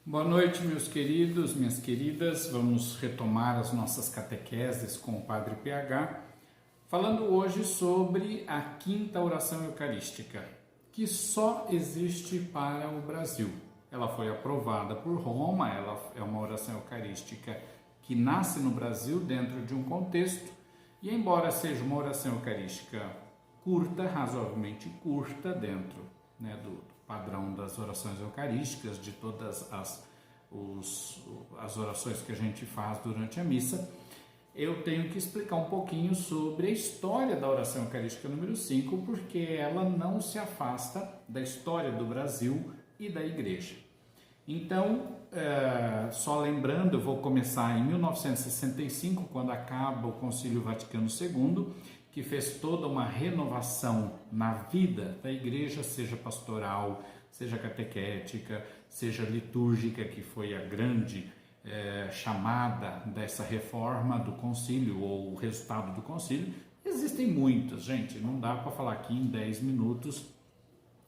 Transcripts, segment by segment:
Boa noite, meus queridos, minhas queridas. Vamos retomar as nossas catequeses com o Padre PH, falando hoje sobre a quinta oração eucarística, que só existe para o Brasil. Ela foi aprovada por Roma, ela é uma oração eucarística que nasce no Brasil dentro de um contexto, e embora seja uma oração eucarística curta, razoavelmente curta, dentro do padrão das orações eucarísticas, de todas as orações que a gente faz durante a missa, eu tenho que explicar um pouquinho sobre a história da oração eucarística número 5, porque ela não se afasta da história do Brasil e da Igreja. Então, só lembrando, eu vou começar em 1965, quando acaba o Concílio Vaticano II, que fez toda uma renovação na vida da Igreja, seja pastoral, seja catequética, seja litúrgica, que foi a grande chamada dessa reforma do concílio, ou o resultado do concílio. Existem muitas, gente, não dá para falar aqui em 10 minutos,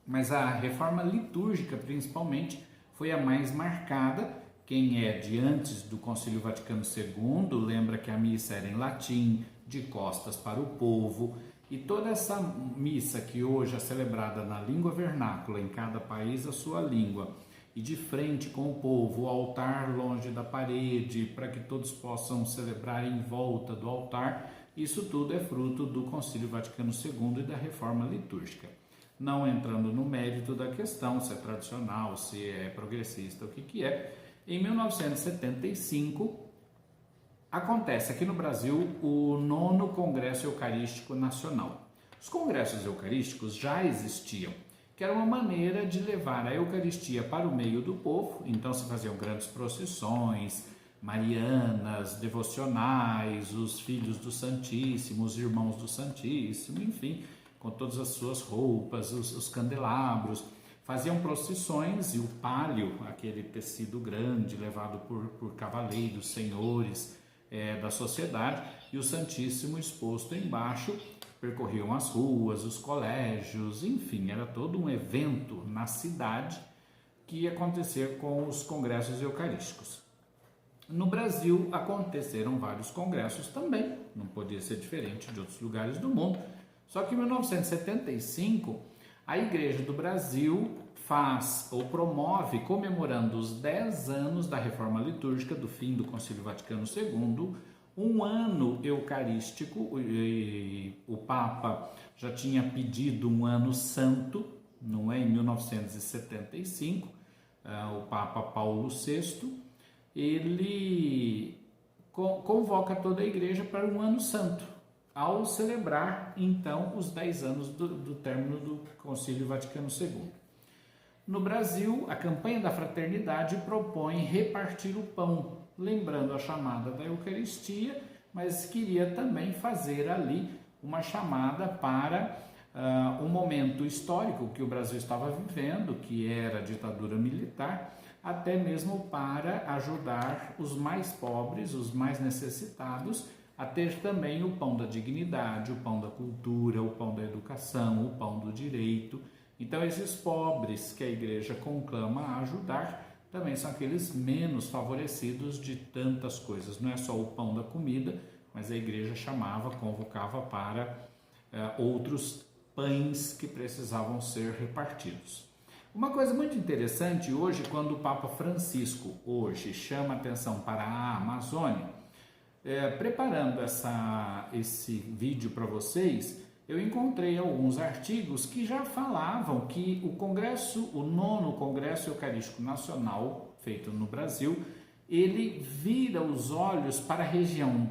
mas a reforma litúrgica, principalmente, foi a mais marcada. Quem é de antes do Concílio Vaticano II lembra que a missa era em latim, de costas para o povo, e toda essa missa que hoje é celebrada na língua vernácula, em cada país a sua língua, e de frente com o povo, o altar longe da parede, para que todos possam celebrar em volta do altar, isso tudo é fruto do Concílio Vaticano II e da reforma litúrgica. Não entrando no mérito da questão, se é tradicional, se é progressista, o que é, em 1975, acontece aqui no Brasil o 9º Congresso Eucarístico Nacional. Os congressos eucarísticos já existiam, que era uma maneira de levar a Eucaristia para o meio do povo. Então se faziam grandes procissões, marianas, devocionais, os filhos do Santíssimo, os irmãos do Santíssimo, enfim, com todas as suas roupas, os candelabros. Faziam procissões e o pálio, aquele tecido grande levado por cavaleiros, senhores da sociedade, e o Santíssimo exposto embaixo, percorriam as ruas, os colégios, enfim, era todo um evento na cidade que ia acontecer com os congressos eucarísticos. No Brasil aconteceram vários congressos também, não podia ser diferente de outros lugares do mundo, só que em 1975 a Igreja do Brasil faz ou promove, comemorando os 10 anos da Reforma Litúrgica, do fim do Concílio Vaticano II, um ano eucarístico. E o Papa já tinha pedido um ano santo, não é? Em 1975, o Papa Paulo VI, ele convoca toda a Igreja para um ano santo, ao celebrar então os 10 anos do término do Concílio Vaticano II. No Brasil, a campanha da fraternidade propõe repartir o pão, lembrando a chamada da Eucaristia, mas queria também fazer ali uma chamada para um momento histórico que o Brasil estava vivendo, que era a ditadura militar, até mesmo para ajudar os mais pobres, os mais necessitados, a ter também o pão da dignidade, o pão da cultura, o pão da educação, o pão do direito. Então esses pobres que a Igreja conclama a ajudar também são aqueles menos favorecidos de tantas coisas. Não é só o pão da comida, mas a Igreja convocava para outros pães que precisavam ser repartidos. Uma coisa muito interessante hoje, quando o Papa Francisco hoje chama atenção para a Amazônia, preparando esse vídeo para vocês, eu encontrei alguns artigos que já falavam que o 9º Congresso Eucarístico Nacional, feito no Brasil, ele vira os olhos para a região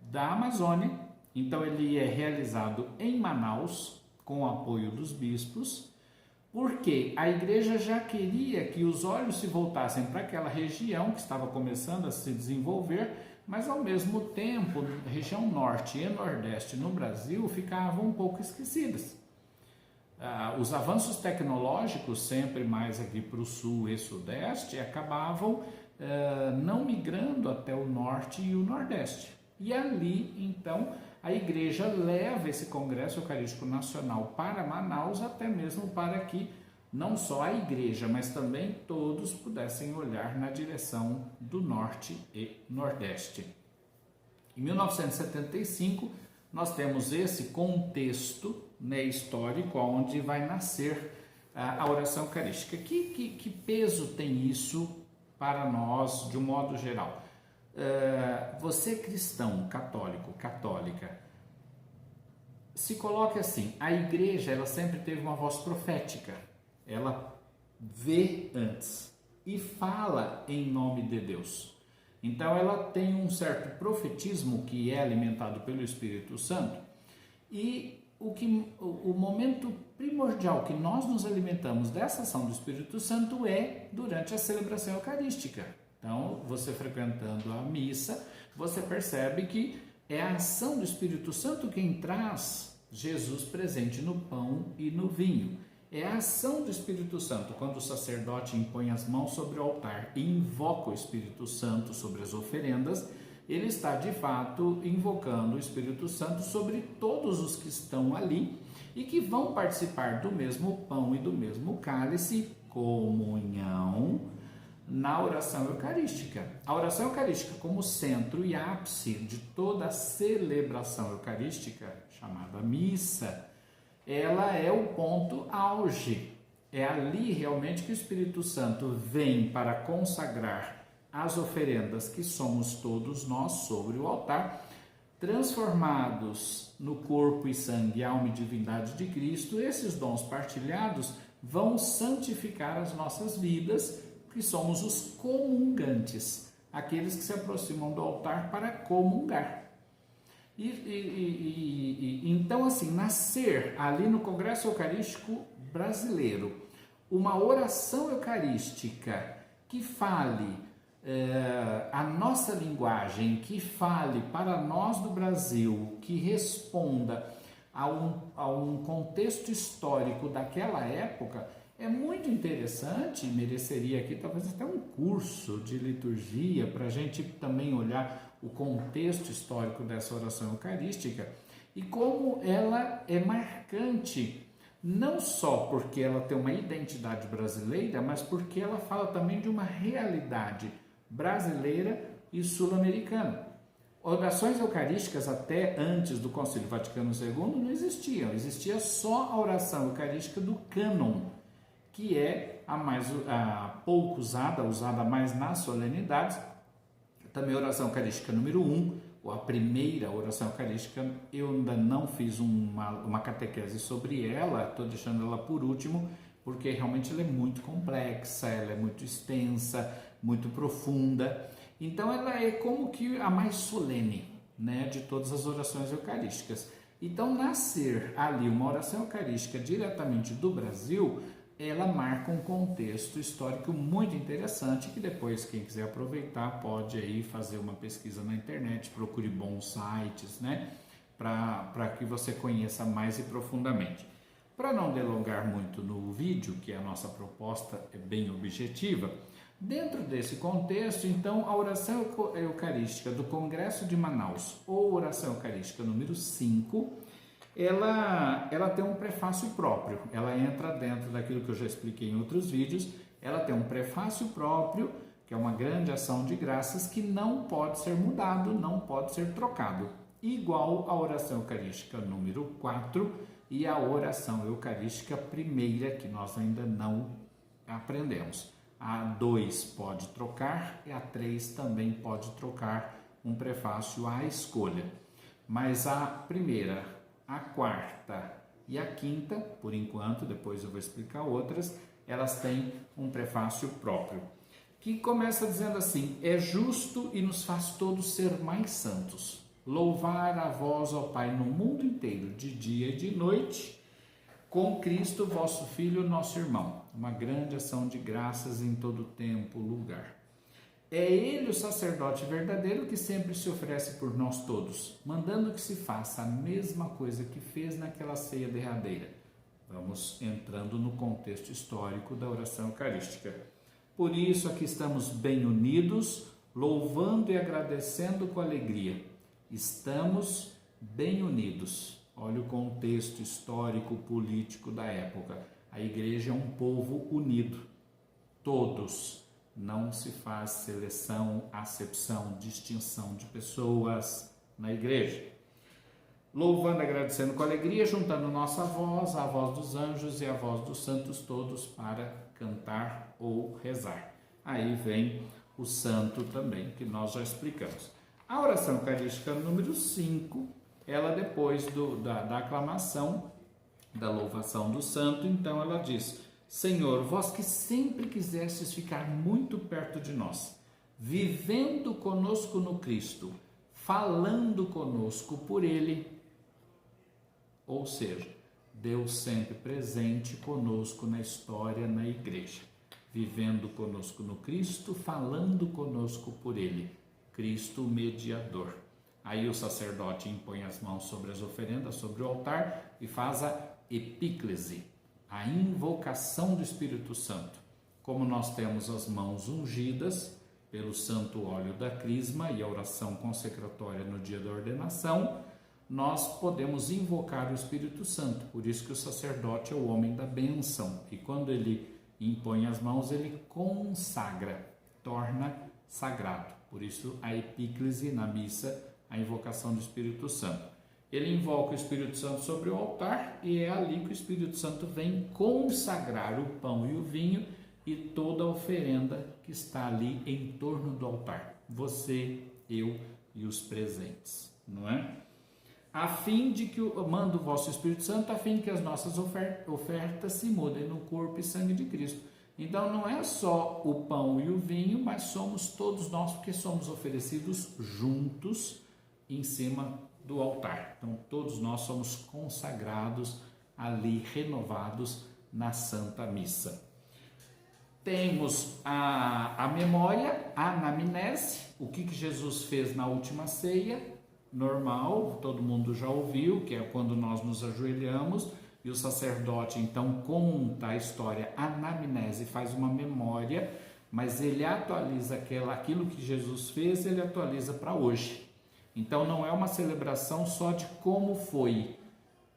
da Amazônia. Então ele é realizado em Manaus, com o apoio dos bispos, porque a Igreja já queria que os olhos se voltassem para aquela região que estava começando a se desenvolver, mas ao mesmo tempo, a região norte e nordeste no Brasil ficavam um pouco esquecidas. Os avanços tecnológicos, sempre mais aqui para o sul e sudeste, acabavam não migrando até o norte e o nordeste. E ali, então, a Igreja leva esse Congresso Eucarístico Nacional para Manaus, até mesmo para que não só a igreja, mas também todos pudessem olhar na direção do norte e nordeste. Em 1975, nós temos esse contexto, né, histórico, onde vai nascer a oração eucarística. Que peso tem isso para nós, de um modo geral? Você cristão, católico, católica, se coloque assim: a igreja, ela sempre teve uma voz profética, ela vê antes e fala em nome de Deus. Então ela tem um certo profetismo que é alimentado pelo Espírito Santo, e o momento primordial que nós nos alimentamos dessa ação do Espírito Santo é durante a celebração eucarística. Então, você frequentando a missa, você percebe que é a ação do Espírito Santo quem traz Jesus presente no pão e no vinho. É a ação do Espírito Santo quando o sacerdote impõe as mãos sobre o altar e invoca o Espírito Santo sobre as oferendas. Ele está de fato invocando o Espírito Santo sobre todos os que estão ali e que vão participar do mesmo pão e do mesmo cálice, comunhão, na oração eucarística. A oração eucarística, como centro e ápice de toda a celebração eucarística, chamada missa, ela é o ponto auge. É ali realmente que o Espírito Santo vem para consagrar as oferendas que somos todos nós sobre o altar, transformados no corpo e sangue, alma e divindade de Cristo. Esses dons partilhados vão santificar as nossas vidas, que somos os comungantes, aqueles que se aproximam do altar para comungar. Então, assim, nascer ali no Congresso Eucarístico Brasileiro uma oração eucarística que fale a nossa linguagem, que fale para nós do Brasil, que responda a um contexto histórico daquela época, é muito interessante. Mereceria aqui talvez até um curso de liturgia para a gente também olhar o contexto histórico dessa oração eucarística e como ela é marcante, não só porque ela tem uma identidade brasileira, mas porque ela fala também de uma realidade brasileira e sul-americana. Orações eucarísticas até antes do Concílio Vaticano II não existiam, existia só a oração eucarística do cânon, que é a pouco usada mais nas solenidades. Também a oração eucarística número 1, ou a primeira oração eucarística, eu ainda não fiz uma catequese sobre ela, estou deixando ela por último, porque realmente ela é muito complexa, ela é muito extensa, muito profunda. Então ela é como que a mais solene, né, de todas as orações eucarísticas. Então nascer ali uma oração eucarística diretamente do Brasil, ela marca um contexto histórico muito interessante, que depois, quem quiser aproveitar, pode aí fazer uma pesquisa na internet, procure bons sites, né, para que você conheça mais e profundamente. Para não delongar muito no vídeo, que a nossa proposta é bem objetiva, dentro desse contexto, então, a oração eucarística do Congresso de Manaus, ou oração eucarística número 5, ela tem um prefácio próprio, ela entra dentro daquilo que eu já expliquei em outros vídeos. Ela tem um prefácio próprio, que é uma grande ação de graças que não pode ser mudado, não pode ser trocado, igual a oração eucarística número 4 e a oração eucarística primeira, que nós ainda não aprendemos. A 2 pode trocar e a 3 também pode trocar um prefácio à escolha, mas a primeira, a quarta e a quinta, por enquanto, depois eu vou explicar outras, elas têm um prefácio próprio, que começa dizendo assim: é justo e nos faz todos ser mais santos, louvar a vós, ó Pai, no mundo inteiro, de dia e de noite, com Cristo, vosso Filho, nosso irmão. Uma grande ação de graças em todo tempo, lugar. É Ele o sacerdote verdadeiro que sempre se oferece por nós todos, mandando que se faça a mesma coisa que fez naquela ceia derradeira. Vamos entrando no contexto histórico da oração eucarística. Por isso aqui estamos bem unidos, louvando e agradecendo com alegria. Estamos bem unidos. Olha o contexto histórico, político da época. A igreja é um povo unido, todos. Não se faz seleção, acepção, distinção de pessoas na igreja. Louvando, agradecendo com alegria, juntando nossa voz, a voz dos anjos e a voz dos santos todos para cantar ou rezar. Aí vem o santo também, que nós já explicamos. A oração eucarística número 5, ela depois da aclamação, da louvação do santo, então ela diz: Senhor, vós que sempre quisestes ficar muito perto de nós, vivendo conosco no Cristo, falando conosco por Ele, ou seja, Deus sempre presente conosco na história, na igreja, vivendo conosco no Cristo, falando conosco por Ele, Cristo mediador. Aí o sacerdote impõe as mãos sobre as oferendas, sobre o altar e faz a epíclese, a invocação do Espírito Santo. Como nós temos as mãos ungidas pelo santo óleo da crisma e a oração consecratória no dia da ordenação, nós podemos invocar o Espírito Santo. Por isso que o sacerdote é o homem da bênção. E quando ele impõe as mãos, ele consagra, torna sagrado. Por isso a epíclese na missa, a invocação do Espírito Santo. Ele invoca o Espírito Santo sobre o altar e é ali que o Espírito Santo vem consagrar o pão e o vinho e toda a oferenda que está ali em torno do altar. Você, eu e os presentes, não é? A fim de que manda o vosso Espírito Santo, a fim de que as nossas ofertas se mudem no corpo e sangue de Cristo. Então não é só o pão e o vinho, mas somos todos nós, porque somos oferecidos juntos em cima do altar. Então todos nós somos consagrados ali, renovados na Santa Missa. Temos a memória, a anamnese, o que Jesus fez na última ceia, normal, todo mundo já ouviu, que é quando nós nos ajoelhamos e o sacerdote então conta a história, a anamnese, faz uma memória, mas ele atualiza aquilo que Jesus fez, ele atualiza para hoje. Então não é uma celebração só de como foi.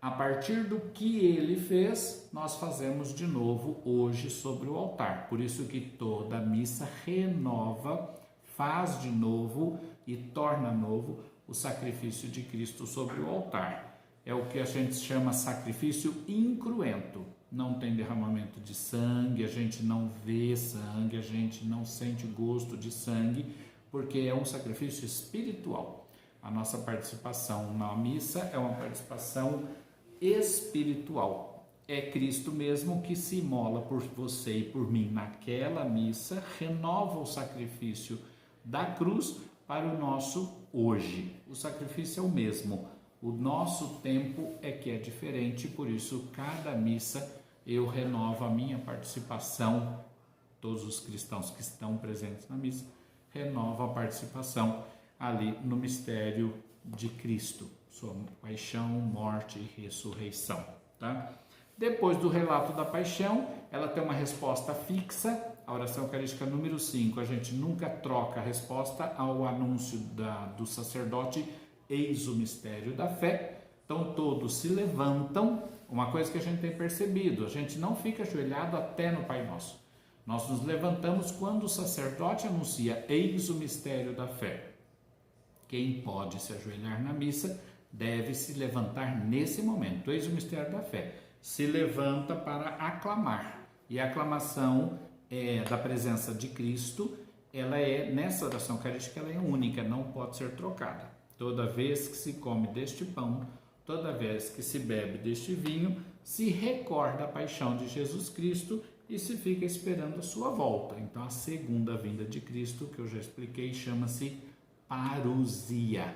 A partir do que ele fez, nós fazemos de novo hoje sobre o altar. Por isso que toda missa renova, faz de novo e torna novo o sacrifício de Cristo sobre o altar. É o que a gente chama sacrifício incruento. Não tem derramamento de sangue, a gente não vê sangue, a gente não sente gosto de sangue, porque é um sacrifício espiritual. A nossa participação na missa é uma participação espiritual. É Cristo mesmo que se imola por você e por mim naquela missa, renova o sacrifício da cruz para o nosso hoje. O sacrifício é o mesmo, o nosso tempo é que é diferente, por isso cada missa eu renovo a minha participação, todos os cristãos que estão presentes na missa, renova a participação ali no mistério de Cristo, sua paixão, morte e ressurreição, tá? Depois do relato da paixão, ela tem uma resposta fixa. A oração eucarística número 5, a gente nunca troca a resposta ao anúncio do sacerdote, eis o mistério da fé. Então todos se levantam, uma coisa que a gente tem percebido, a gente não fica ajoelhado até no Pai Nosso. Nós nos levantamos quando o sacerdote anuncia, eis o mistério da fé. Quem pode se ajoelhar na missa deve se levantar nesse momento, eis o mistério da fé. Se levanta para aclamar, e a aclamação da presença de Cristo, ela nessa oração eucarística, ela é única, não pode ser trocada. Toda vez que se come deste pão, toda vez que se bebe deste vinho, se recorda a paixão de Jesus Cristo e se fica esperando a sua volta. Então a segunda vinda de Cristo, que eu já expliquei, chama-se parousia,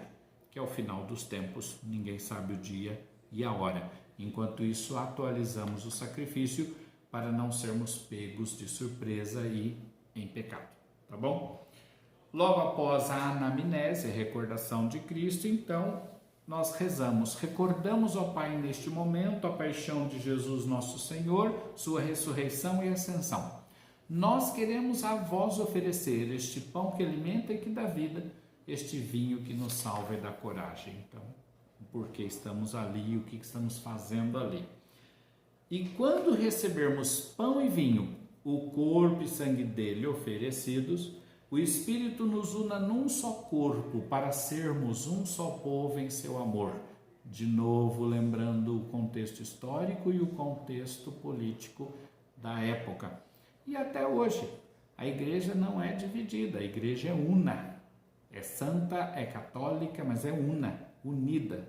que é o final dos tempos, ninguém sabe o dia e a hora. Enquanto isso, atualizamos o sacrifício para não sermos pegos de surpresa e em pecado, tá bom? Logo após a anamnese, a recordação de Cristo, então, nós rezamos, recordamos ao Pai neste momento a paixão de Jesus nosso Senhor, sua ressurreição e ascensão. Nós queremos a vós oferecer este pão que alimenta e que dá vida, este vinho que nos salva e dá coragem. Então, por que estamos ali, o que estamos fazendo ali? E quando recebermos pão e vinho, o corpo e sangue dele oferecidos, o Espírito nos una num só corpo para sermos um só povo em seu amor. De novo, lembrando o contexto histórico e o contexto político da época. E até hoje, a igreja não é dividida, a igreja é una. É santa, é católica, mas é una, unida.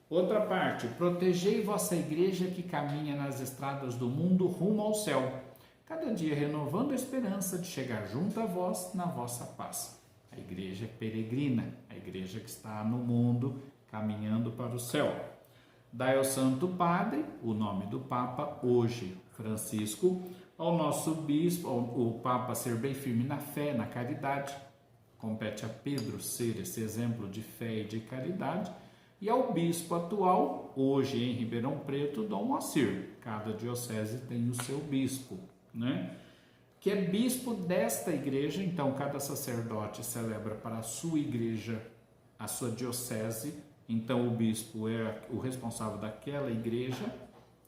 Outra parte, protegei vossa igreja que caminha nas estradas do mundo rumo ao céu, cada dia renovando a esperança de chegar junto a vós na vossa paz. A igreja peregrina, a igreja que está no mundo caminhando para o céu. Dai ao Santo Padre, o nome do Papa, hoje Francisco, ao nosso bispo, o Papa ser bem firme na fé, na caridade, compete a Pedro ser esse exemplo de fé e de caridade, e ao bispo atual, hoje em Ribeirão Preto, Dom Moacir. Cada diocese tem o seu bispo, né? Que é bispo desta igreja, então cada sacerdote celebra para a sua igreja, a sua diocese, então o bispo é o responsável daquela igreja,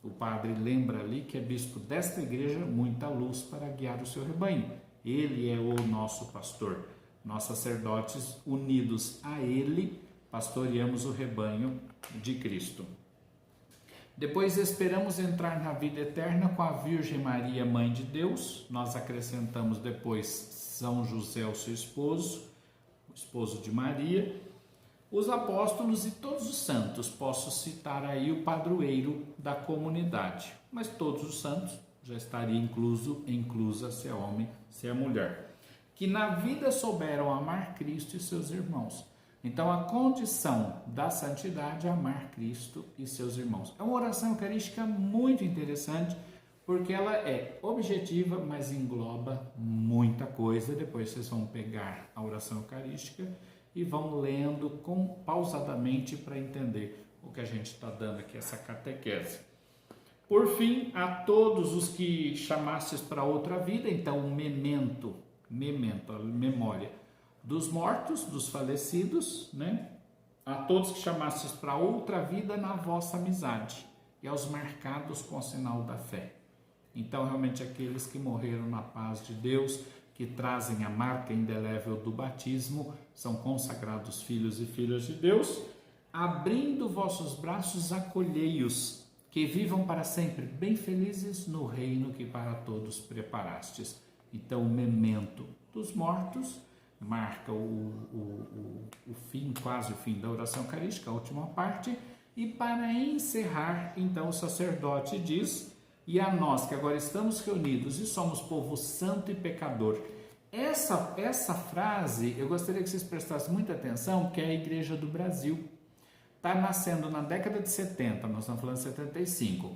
o padre lembra ali que é bispo desta igreja, muita luz para guiar o seu rebanho. Ele é o nosso pastor. Nós sacerdotes unidos a ele, pastoreamos o rebanho de Cristo. Depois esperamos entrar na vida eterna com a Virgem Maria, Mãe de Deus. Nós acrescentamos depois São José, o seu esposo, o esposo de Maria, os apóstolos e todos os santos. Posso citar aí o padroeiro da comunidade, mas todos os santos já estaria inclusa se é homem, se é mulher, que na vida souberam amar Cristo e seus irmãos. Então, a condição da santidade é amar Cristo e seus irmãos. É uma oração eucarística muito interessante, porque ela é objetiva, mas engloba muita coisa. Depois vocês vão pegar a oração eucarística e vão lendo pausadamente para entender o que a gente está dando aqui, essa catequese. Por fim, a todos os que chamastes para outra vida, então o memento, a memória dos mortos, dos falecidos, né? A todos que chamastes para outra vida na vossa amizade, e aos marcados com o sinal da fé. Então, realmente, aqueles que morreram na paz de Deus, que trazem a marca indelével do batismo, são consagrados filhos e filhas de Deus. Abrindo vossos braços, acolhei-os, que vivam para sempre bem felizes no reino que para todos preparastes. Então, o memento dos mortos marca o fim, quase o fim da oração eucarística, a última parte. E para encerrar, então, o sacerdote diz: e a nós que agora estamos reunidos e somos povo santo e pecador. Essa frase, eu gostaria que vocês prestassem muita atenção, que é a Igreja do Brasil. Está nascendo na década de 70, nós estamos falando de 75.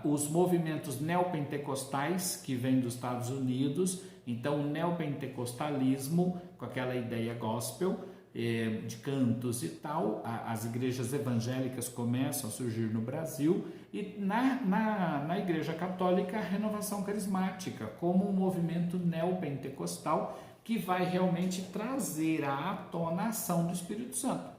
Os movimentos neopentecostais que vêm dos Estados Unidos, então o neopentecostalismo, com aquela ideia gospel, de cantos e tal, as igrejas evangélicas começam a surgir no Brasil, e na igreja católica a renovação carismática, como um movimento neopentecostal que vai realmente trazer à tona a ação do Espírito Santo.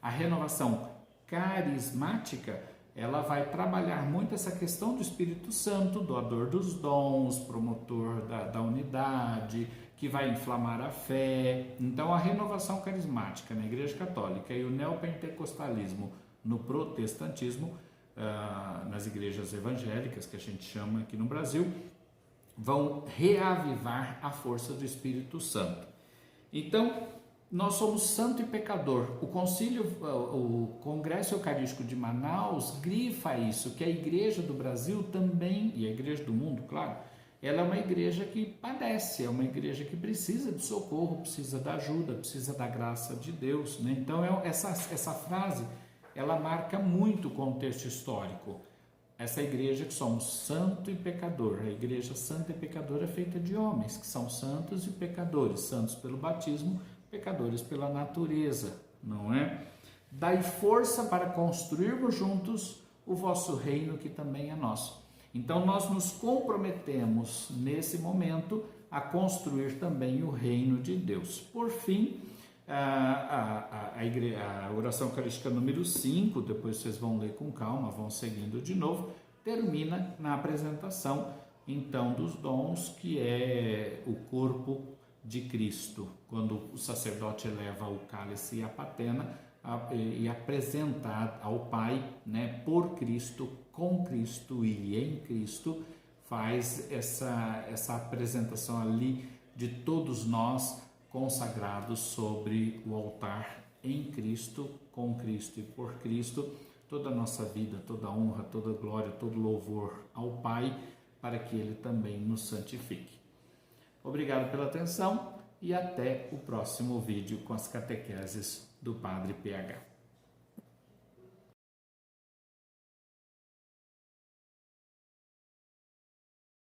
A renovação carismática, ela vai trabalhar muito essa questão do Espírito Santo, doador dos dons, promotor da unidade, que vai inflamar a fé. Então, a renovação carismática na Igreja Católica e o neopentecostalismo no protestantismo, nas igrejas evangélicas, que a gente chama aqui no Brasil, vão reavivar a força do Espírito Santo. Então, nós somos santo e pecador. O Congresso Eucarístico de Manaus grifa isso, que a Igreja do Brasil também, e a Igreja do mundo, claro, ela é uma igreja que padece, é uma igreja que precisa de socorro, precisa da ajuda, precisa da graça de Deus, né? Então, essa frase, ela marca muito o contexto histórico. Essa igreja que somos santo e pecador, a igreja santa e pecadora é feita de homens que são santos e pecadores, santos pelo batismo, pecadores pela natureza, não é? Dai força para construirmos juntos o vosso reino que também é nosso. Então nós nos comprometemos nesse momento a construir também o reino de Deus. Por fim, a oração eucarística número 5, depois vocês vão ler com calma, vão seguindo de novo, termina na apresentação então dos dons, que é o corpo de Cristo, quando o sacerdote eleva o cálice e a patena e apresenta ao Pai, né, por Cristo, com Cristo e em Cristo, faz essa apresentação ali de todos nós consagrados sobre o altar em Cristo, com Cristo e por Cristo, toda a nossa vida, toda a honra, toda a glória, todo louvor ao Pai, para que Ele também nos santifique. Obrigado pela atenção e até o próximo vídeo com as catequeses do Padre PH.